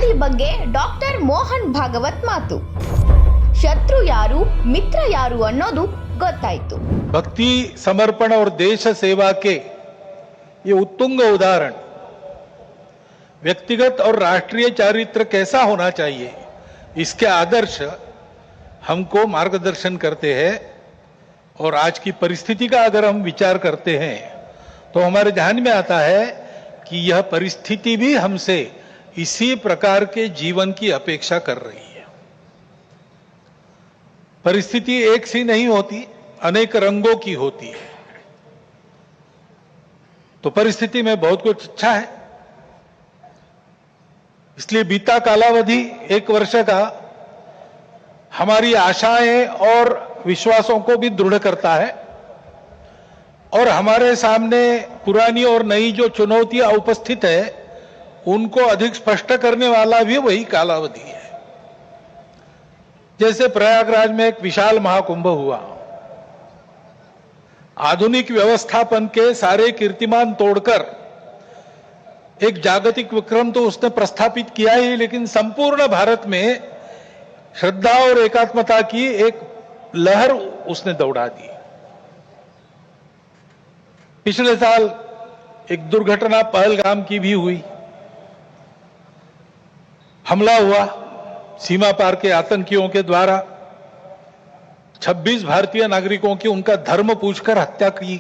ದಾಳಿ ಬಗ್ಗೆ ಡಾಕ್ಟರ್ ಮೋಹನ್ ಭಾಗವತ್ ಮಾತು. ಶತ್ರು ಯಾರು ಮಿತ್ರ ಯಾರು ಅನ್ನೋದು ಗೊತ್ತಾಯ್ತು. भक्ति, समर्पण और देश सेवा के ये उत्तुंग उदाहरण व्यक्तिगत और राष्ट्रीय चारित्र कैसा होना चाहिए, इसके आदर्श हमको मार्गदर्शन करते हैं. और आज की परिस्थिति का अगर हम विचार करते हैं तो हमारे ध्यान में आता है कि यह परिस्थिति भी हमसे इसी प्रकार के जीवन की अपेक्षा कर रही है. परिस्थिति एक सी नहीं होती, अनेक रंगों की होती है. तो परिस्थिति में बहुत कुछ अच्छा है. इसलिए बीता कालावधि 1 वर्ष का हमारी आशाएं और विश्वासों को भी दृढ़ करता है और हमारे सामने पुरानी और नई जो चुनौतियां उपस्थित है उनको अधिक स्पष्ट करने वाला भी वही कालावधि है. जैसे प्रयागराज में एक विशाल महाकुंभ हुआ, आधुनिक व्यवस्थापन के सारे कीर्तिमान तोड़कर एक जागतिक विक्रम तो उसने प्रस्थापित किया ही, लेकिन संपूर्ण भारत में श्रद्धा और एकात्मता की एक लहर उसने दौड़ा दी. पिछले साल एक दुर्घटना पहलगाम की भी हुई. हमला हुआ सीमा पार के आतंकियों के द्वारा, 26 भारतीय नागरिकों की उनका धर्म पूछकर हत्या की.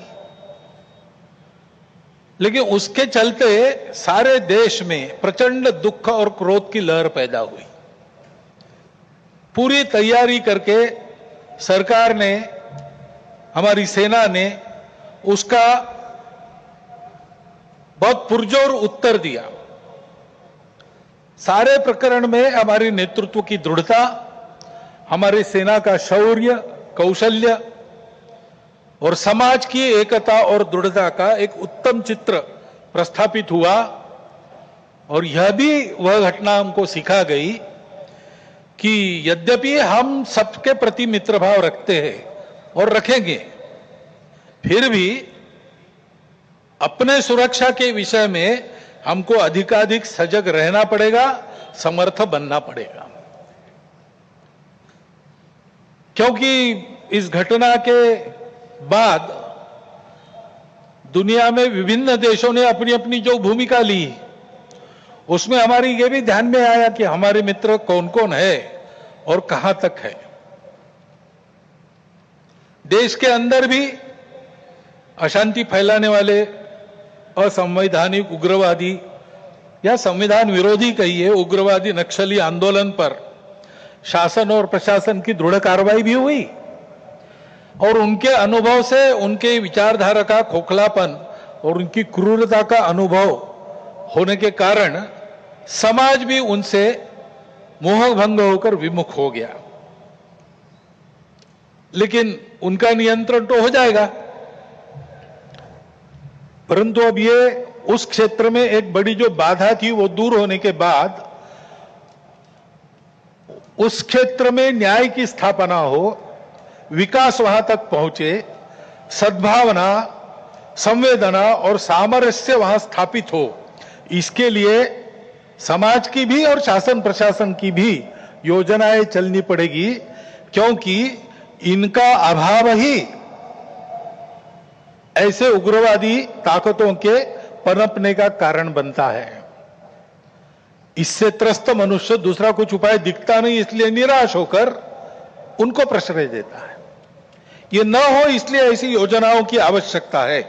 लेकिन उसके चलते सारे देश में प्रचंड दुख और क्रोध की लहर पैदा हुई. पूरी तैयारी करके सरकार ने, हमारी सेना ने उसका बहुत पुरजोर उत्तर दिया. सारे प्रकरण में हमारी नेतृत्व की दृढ़ता, हमारी सेना का शौर्य, कौशल्य और समाज की एकता और दृढ़ता का एक उत्तम चित्र प्रस्थापित हुआ. और यह भी वह घटना हमको सिखा गई कि यद्यपि हम सबके प्रति मित्र भाव रखते हैं और रखेंगे, फिर भी अपने सुरक्षा के विषय में हमको अधिकाधिक सजग रहना पड़ेगा, समर्थ बनना पड़ेगा. क्योंकि इस घटना के बाद दुनिया में विभिन्न देशों ने अपनी अपनी जो भूमिका ली, उसमें हमारी ये भी ध्यान में आया कि हमारे मित्र कौन कौन है और कहां तक है. देश के अंदर भी अशांति फैलाने वाले असंवैधानिक उग्रवादी या संविधान विरोधी कहिए उग्रवादी नक्सली आंदोलन पर शासन और प्रशासन की दृढ़ कार्रवाई भी हुई. और उनके अनुभव से उनके विचारधारा का खोखलापन और उनकी क्रूरता का अनुभव होने के कारण समाज भी उनसे मोहभंग होकर विमुख हो गया. लेकिन उनका नियंत्रण तो हो जाएगा, परंतु अब ये उस क्षेत्र में एक बड़ी जो बाधा थी वो दूर होने के बाद उस क्षेत्र में न्याय की स्थापना हो, विकास वहां तक पहुंचे, सद्भावना, संवेदना और सामरस्य वहां स्थापित हो, इसके लिए समाज की भी और शासन प्रशासन की भी योजनाएं चलनी पड़ेगी. क्योंकि इनका अभाव ही ऐसे उग्रवादी ताकतों के पनपने का कारण बनता है. इससे त्रस्त मनुष्य दूसरा कुछ उपाय दिखता नहीं, इसलिए निराश होकर उनको प्रश्रय देता है. ये न हो इसलिए ऐसी योजनाओं की आवश्यकता है.